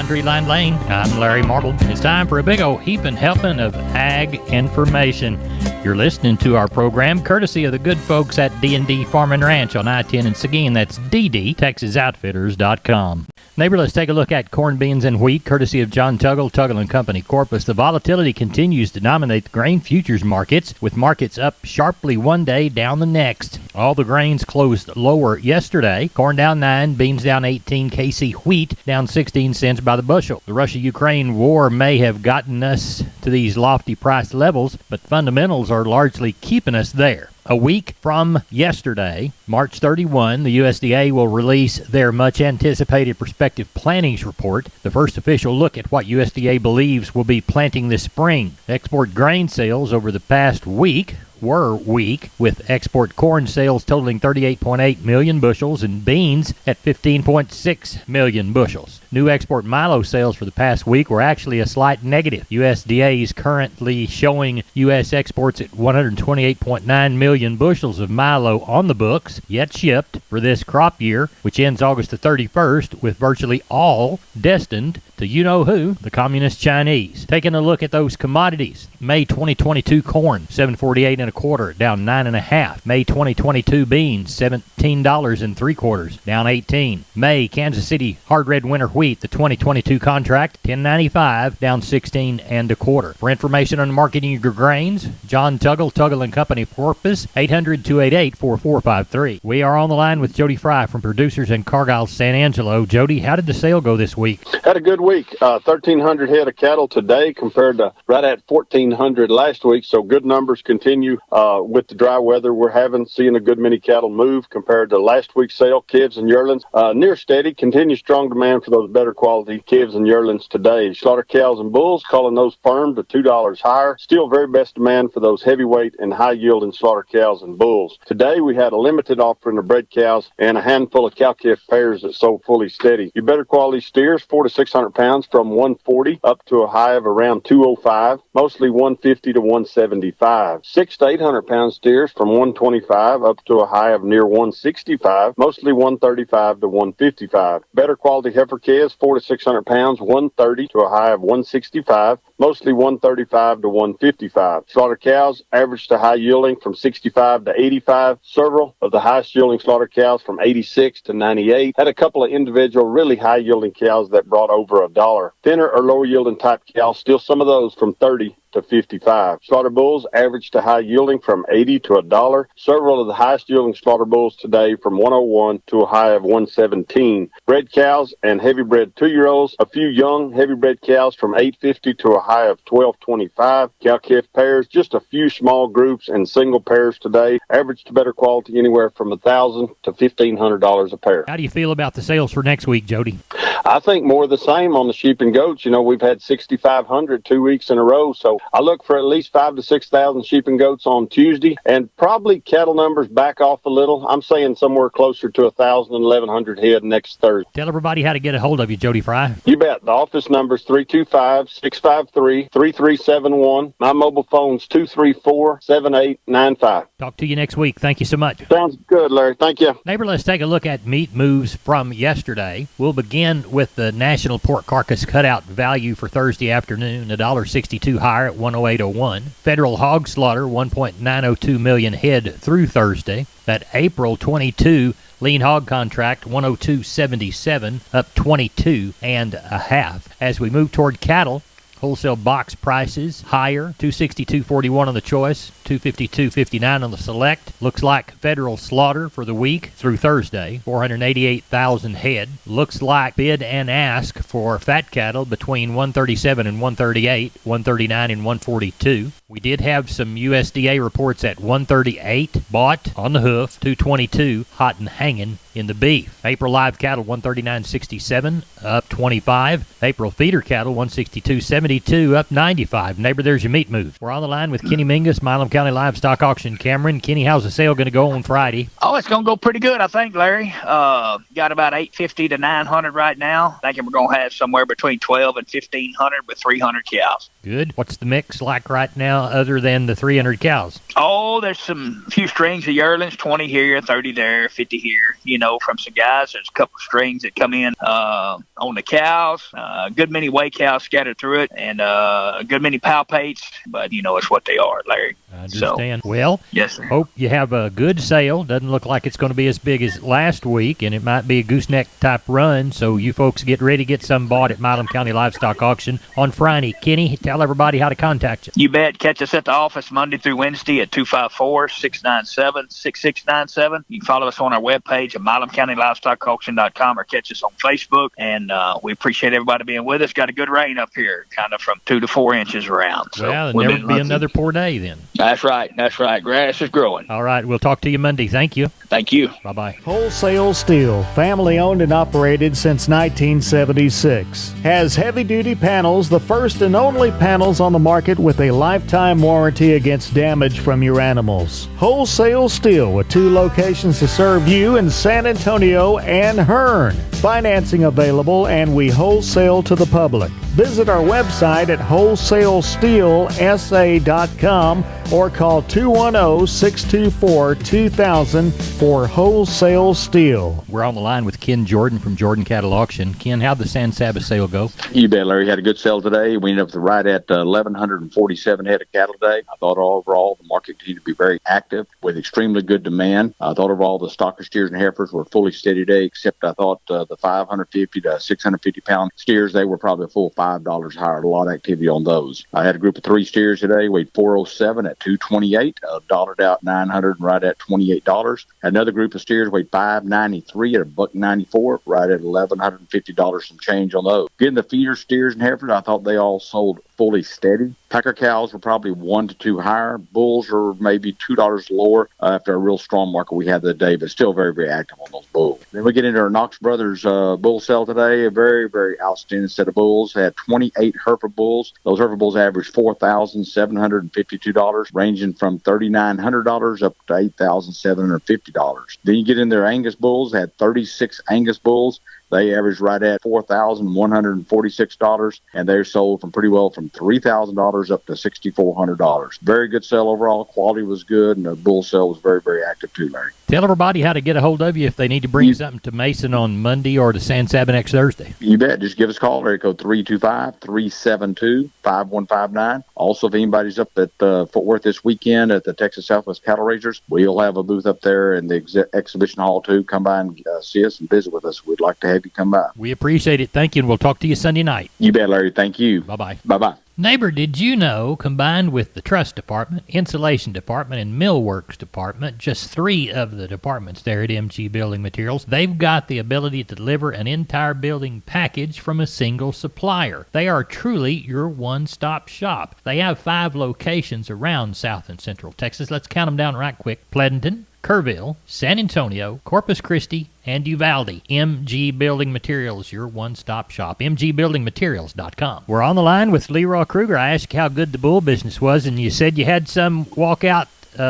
Laundry Line Lane. I'm Larry Marble. It's time for a big old heaping helping of ag information. You're listening to our program courtesy of the good folks at D&D Farm and Ranch on I-10 in Seguin. That's ddtexasoutfitters.com. Neighbor, let's take a look at corn, beans, and wheat, courtesy of John Tuggle & Company, Corpus. The volatility continues to dominate the grain futures markets, with markets up sharply one day, down the next. All the grains closed lower yesterday. Corn down 9, beans down 18, KC wheat down 16 cents by the bushel. The Russia-Ukraine war may have gotten us to these lofty price levels, but fundamentals are largely keeping us there. A week from yesterday, March 31, the USDA will release their much-anticipated prospective plantings report, the first official look at what USDA believes will be planting this spring. Export grain sales over the past week were weak, with export corn sales totaling 38.8 million bushels and beans at 15.6 million bushels. New export milo sales for the past week were actually a slight negative. USDA is currently showing U.S. exports at 128.9 million bushels of milo on the books, yet shipped for this crop year, which ends August the 31st, with virtually all destined to you-know-who, the Communist Chinese. Taking a look at those commodities. May 2022 corn, $7.48 and a quarter, down 9.5. May 2022 beans, $17 and 3/4, down 18. May Kansas City hard red winter wheat, the 2022 contract, $10.95, down 16 and a quarter. For information on marketing your grains, John Tuggle & Company, Corpus, 800-288-4453. We are on the line with Jody Fry from Producers in Cargyle, San Angelo. Jody, how did the sale go this week? Had a good week. 1,300 head of cattle today compared to right at 1,400 last week. So good numbers continue with the dry weather we're having. Seeing a good many cattle move compared to last week's sale. Calves and yearlings near steady. Continued strong demand for those better quality calves and yearlings today. Slaughter cows and bulls, calling those firm to $2 higher. Still very best demand for those heavyweight and high yielding slaughter cows and bulls. Today we had a limited offering of bred cows and a handful of cow-calf pairs that sold fully steady. Your better quality steers, 400 to 600 pounds, from 140 up to a high of around 205, mostly 150 to 175. 600 to 800 pound steers from 125 up to a high of near 165, mostly 135 to 155. Better quality heifer calves, 400 to 600 pounds, 130 to a high of 165, mostly 135 to 155. Slaughter cows, average to high yielding from 65 to 85. Several of the highest yielding slaughter cows from 86 to 98. Had a couple of individual really high yielding cows that brought over $1. Thinner or lower yielding type cows, still some of those from 30 to 55. Slaughter bulls average to high yielding from 80 to $1. Several of the highest yielding slaughter bulls today from 101 to a high of 117. Bred cows and heavy bred 2-year-olds, a few young heavy bred cows from 850 to a high of 1225. Cow calf pairs, just a few small groups and single pairs today. Average to better quality anywhere from $1,000 to $1,500 a pair. How do you feel about the sales for next week, Jody? I think more of the same on the sheep and goats. You know, we've had 6,500 2 weeks in a row, so I look for at least 5,000 to 6,000 sheep and goats on Tuesday, and probably cattle numbers back off a little. I'm saying somewhere closer to 1,000 and 1,100 head next Thursday. Tell everybody how to get a hold of you, Jody Fry. You bet. The office number is 325-653-3371. My mobile phone's 234-7895. Talk to you next week. Thank you so much. Sounds good, Larry. Thank you. Neighbor, let's take a look at meat moves from yesterday. We'll begin with the national pork carcass cutout value for Thursday afternoon, $1.62 higher at 108.01. Federal hog slaughter, 1.902 million head through Thursday. That April 22 lean hog contract, 102.77, up 22.5. As we move toward cattle, wholesale box prices higher, $262.41 on the choice, $252.59 on the select. Looks like federal slaughter for the week through Thursday, 488,000 head. Looks like bid and ask for fat cattle between 137 and 138, 139 and 142. We did have some USDA reports at 138 bought on the hoof, 222 hot and hanging in the beef. April live cattle 139.67, up 25. April feeder cattle 162.72, up 95. Neighbor, there's your meat move. We're on the line with Kenny Mingus, Milam County Livestock Auction. Cameron, Kenny, how's the sale going to go on Friday? Oh, it's going to go pretty good, I think, Larry. Got about 850 to 900 right now. Thinking we're going to have somewhere between 12 and 1,500 with 300 cows. Good. What's the mix like right now other than the 300 cows? Oh, there's some few strings of yearlings, 20 here, 30 there, 50 here, from some guys. There's a couple strings that come in on the cows, a good many weigh cows scattered through it, and a good many palpates, but it's what they are, Larry. I understand. So, well, yes, sir. Hope you have a good sale. Doesn't look like it's going to be as big as last week, and it might be a gooseneck type run, so you folks get ready to get some bought at Milam County Livestock Auction on Friday. Kenny, tell everybody how to contact you. You bet. Catch us at the office Monday through Wednesday at 254-697-6697. You can follow us on our webpage at MilamCountyLivestockAuction.com or catch us on Facebook. And we appreciate everybody being with us. Got a good rain up here, kind of from 2 to 4 inches around. So well, there'll never be another poor day then. That's right. That's right. Grass is growing. All right. We'll talk to you Monday. Thank you. Thank you. Bye-bye. Wholesale Steel, family owned and operated since 1976. Has heavy-duty panels, the first and only panels on the market with a lifetime warranty against damage from your animals. Wholesale Steel with 2 locations to serve you in San Antonio and Hearn. Financing available, and we wholesale to the public. Visit our website at wholesalesteelsa.com or call 210-624-2000 for Wholesale Steel. We're on the line with Ken Jordan from Jordan Cattle Auction. Ken, how'd the San Saba sale go? You bet, Larry. Had a good sale today. We ended up right at 1,147 head of cattle today. I thought overall the market continued to be very active with extremely good demand. I thought overall the stocker steers and heifers were fully steady today, except I thought the 550 to 650 pound steers, they were probably a full $5 higher. A lot of activity on those. I had a group of 3 steers today, weighed 407 at 228, dollared out 900 and right at $28. Another group of steers weighed 593 at $1.94, right at $1,150 some change on those. Getting the feeder steers and heifers, I thought they all sold fully steady. Packer cows were probably 1 to 2 higher. Bulls are maybe $2 lower after a real strong market we had that day, but still very, very active on those bulls. Then we get into our Knox Brothers bull sale today. A very, very outstanding set of bulls. Had 28 Hereford bulls. Those Hereford bulls averaged $4,752, ranging from $3,900 up to $8,750. Then you get in there Angus bulls. Had 36 Angus bulls. They averaged right at $4,146, and they're sold from $3,000 up to $6,400. Very good sale overall. Quality was good, and the bull sale was very, very active too, Larry. Tell everybody how to get a hold of you if they need to bring something to Mason on Monday or to San Saba next Thursday. You bet. Just give us a call. Area code 325-372-5159. Also, if anybody's up at Fort Worth this weekend at the Texas Southwest Cattle Raisers, we'll have a booth up there in the exhibition hall too. Come by and see us and visit with us. We'd like to have you come by. We appreciate it. Thank you, and we'll talk to you Sunday night. You bet, Larry. Thank you. Bye-bye. Bye-bye. Neighbor, did you know, combined with the truss department, insulation department, and millworks department, just 3 of the departments there at MG Building Materials, they've got the ability to deliver an entire building package from a single supplier. They are truly your one-stop shop. They have 5 locations around South and Central Texas. Let's count them down right quick. Pleasanton, Kerrville, San Antonio, Corpus Christi, and Uvalde. MG Building Materials, your one-stop shop. MGBuildingMaterials.com. We're on the line with Leroy Kruger. I asked you how good the bull business was, and you said you had some walk out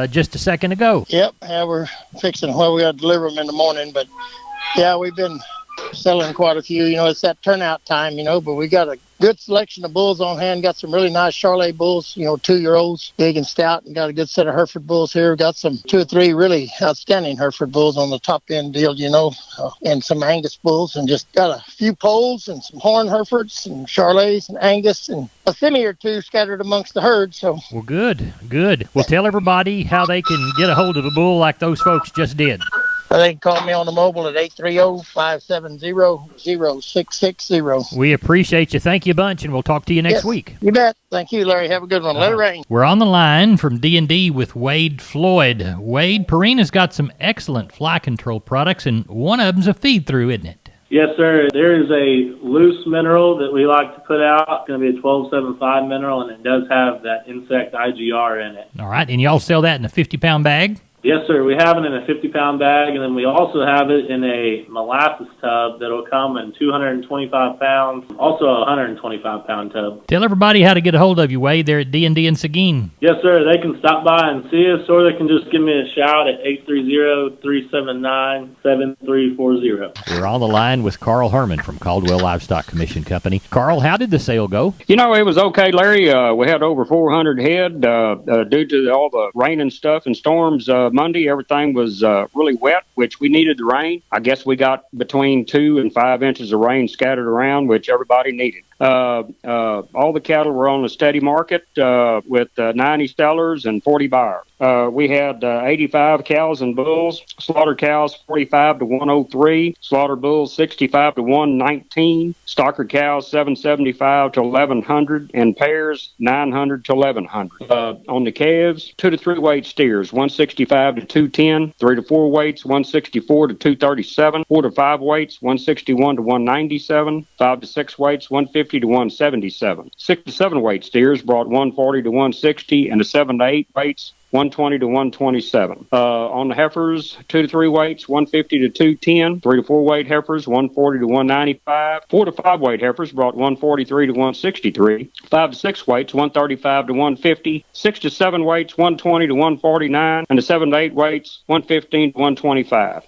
just a second ago. Yep, yeah, we're fixing. Well, we got to deliver them in the morning, but yeah, we've been selling quite a few. It's that turnout time, but we got a good selection of bulls on hand. Got some really nice Charolais bulls, 2-year-olds, big and stout, and got a good set of Hereford bulls here. Got some 2 or 3 really outstanding Hereford bulls on the top end deal, and some Angus bulls, and just got a few poles and some horn Herefords and Charolais and Angus and a semi or 2 scattered amongst the herd. So, well, good. Well, tell everybody how they can get a hold of a bull like those folks just did. They can call me on the mobile at 830-570-0660. We appreciate you. Thank you a bunch, and we'll talk to you next week. You bet. Thank you, Larry. Have a good one. Let it rain. We're on the line from D&D with Wade Floyd. Wade, Purina's got some excellent fly control products, and one of them's a feed-through, isn't it? Yes, sir. There is a loose mineral that we like to put out. It's going to be a 1275 mineral, and it does have that insect IGR in it. All right, and y'all sell that in a 50-pound bag? Yes, sir. We have it in a 50-pound bag, and then we also have it in a molasses tub that'll come in 225 pounds, also a 125-pound tub. Tell everybody how to get a hold of you, Wade, there at D&D in Seguin. Yes, sir. They can stop by and see us, or they can just give me a shout at 830-379-7340. We're on the line with Carl Herman from Caldwell Livestock Commission Company. Carl, how did the sale go? You know, it was okay, Larry. We had over 400 head due to all the rain and stuff and storms. Monday, everything was really wet, which we needed the rain. I guess we got between 2 and 5 inches of rain scattered around, which everybody needed. All the cattle were on a steady market with 90 sellers and 40 buyers. We had 85 cows and bulls, slaughter cows 45 to 103, slaughter bulls 65 to 119, stocker cows 775 to 1100, and pairs 900 to 1100. On the calves, 2 to 3 weight steers 165 to 210, 3 to 4 weights 164 to 237, 4 to 5 weights 161 to 197, 5 to 6 weights 150 to 177. 6 to 7 weight steers brought 140 to 160, and the 7 to 8 weights 120 to 127. On the heifers, 2 to 3 weights, 150 to 210. 3 to 4 weight heifers, 140 to 195. 4 to 5 weight heifers brought 143 to 163. 5 to 6 weights, 135 to 150. 6 to 7 weights, 120 to 149. And the 7 to 8 weights, 115 to 125.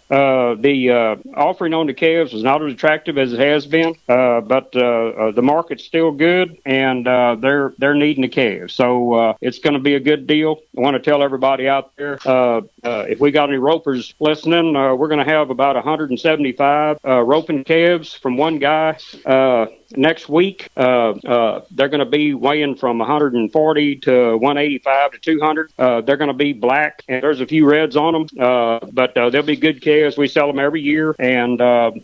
The offering on the calves was not as attractive as it has been, but the market's still good, and they're needing the calves. So it's going to be a good deal. I want to tell everybody out there, if we got any ropers listening, we're going to have about 175 roping calves from one guy next week. They're going to be weighing from 140 to 185 to 200. They're going to be black, and there's a few reds on them, but they'll be good calves. We sell them every year, and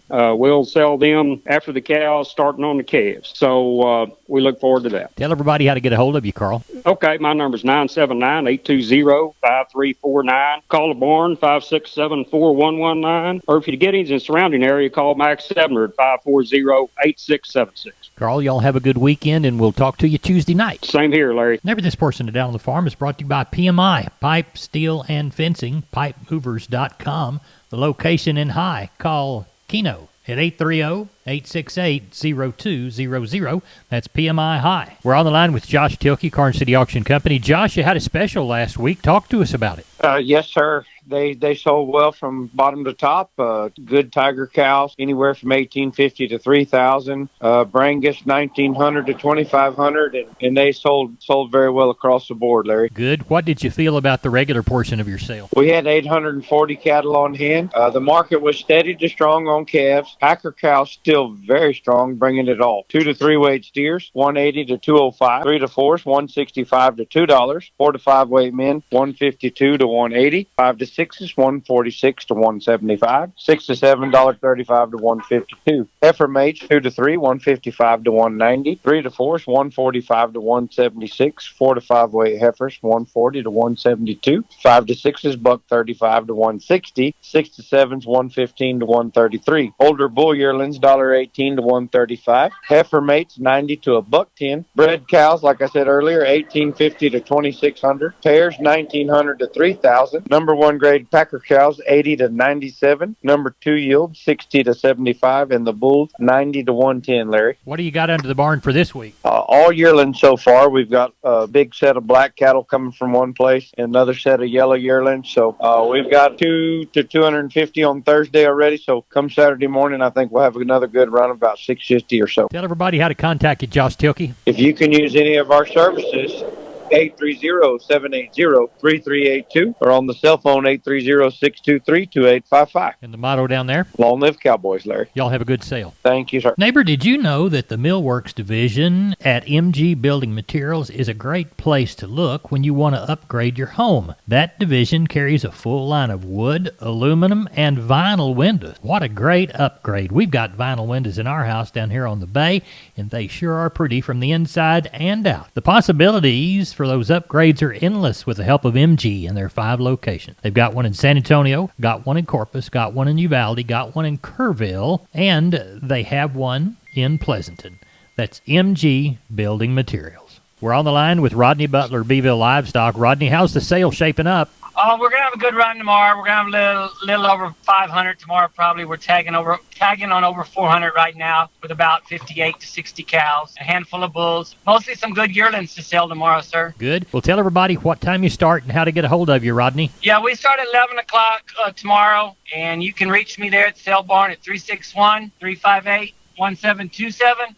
we'll sell them after the cows, starting on the calves. So we look forward to that. Tell everybody how to get a hold of you, Carl. Okay, my number's 979-820-5349. Call the barn, 567-4119. Or if you get in the surrounding area, call Max Sebner at 540-8676. Carl, y'all have a good weekend, and we'll talk to you Tuesday night. Same here, Larry. Never This Portion of Down on the Farm is brought to you by PMI, Pipe, Steel, and Fencing, pipemovers.com. The location in High. Call Keno at 830-868-0200. That's PMI High. We're on the line with Josh Tilkey, Karn City Auction Company. Josh, you had a special last week. Talk to us about it. Yes, sir. They sold well from bottom to top. Good tiger cows, anywhere from $1,850 to $3,000. Brangus, $1,900 to $2,500, and they sold very well across the board, Larry. Good. What did you feel about the regular portion of your sale? We had 840 cattle on hand. The market was steady to strong on calves. Packer cows still very strong, bringing it all. 2 to 3 weight steers, 180 to 205. 3 to 4s, 165 to $2. 4 to 5 weight men, 152 to 180. 5 to 6s, 146 to 175. 6 to 7, $1.35 to 152. Heifer mates, 2 to 3, 155 to 190. 3 to 4s, 145 to 176. 4 to 5 weight heifers, 140 to 172. 5 to 6s, $1.35 to 160. 6 to 7s, 115 to 133. Older bull yearlings, $1.18 to 135. Heifer mates, 90 to $1.10. Bred cows, like I said earlier, $1,850 to $2,600. Pairs, $1,900 to $3,000. Number 1 grade packer cows, 80 to 97. Number 2 yield, 60 to 75. And the bulls, 90 to 110, Larry. What do you got under the barn for this week? All yearlings so far. We've got a big set of black cattle coming from one place and another set of yellow yearlings. So we've got 2 to 250 on Thursday already. So come Saturday morning, I think we'll have another good run of about 650 or so. Tell everybody how to contact you, Josh Tilkey. If you can use any of our services, 830-780-3382, or on the cell phone, 830-623-2855. And the motto down there? Long live Cowboys, Larry. Y'all have a good sale. Thank you, sir. Neighbor, did you know that the Millworks division at MG Building Materials is a great place to look when you want to upgrade your home? That division carries a full line of wood, aluminum, and vinyl windows. What a great upgrade. We've got vinyl windows in our house down here on the bay, and they sure are pretty from the inside and out. The possibilities for those upgrades are endless with the help of MG and their 5 locations. They've got one in San Antonio, got one in Corpus, got one in Uvalde, got one in Kerrville, and they have one in Pleasanton. That's MG Building Materials. We're on the line with Rodney Butler, Beeville Livestock. Rodney, how's the sale shaping up? Oh, we're gonna have a good run tomorrow. We're gonna have a little over 500 tomorrow. Probably we're tagging on over 400 right now with about 58 to 60 cows, a handful of bulls, mostly some good yearlings to sell tomorrow, sir. Good. Well, tell everybody what time you start and how to get a hold of you, Rodney. Yeah, we start at 11 o'clock tomorrow, and you can reach me there at the sale barn at 361-358-1727,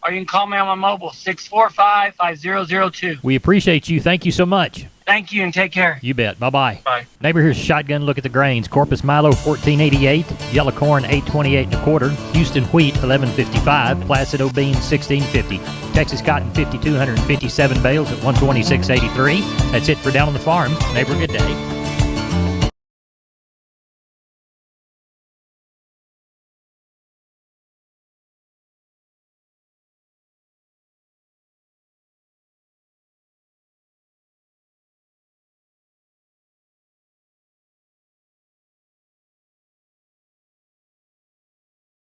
or you can call me on my mobile, 645-5002. We appreciate you. Thank you so much. Thank you, and take care. You bet. Bye-bye. Bye. Neighbor, here's a shotgun look at the grains. Corpus Milo, 1488. Yellow corn, 828 and a quarter. Houston wheat, 1155. Placido beans, 1650. Texas cotton, 5,257 bales at 126.83. That's it for Down on the Farm. Neighbor, good day.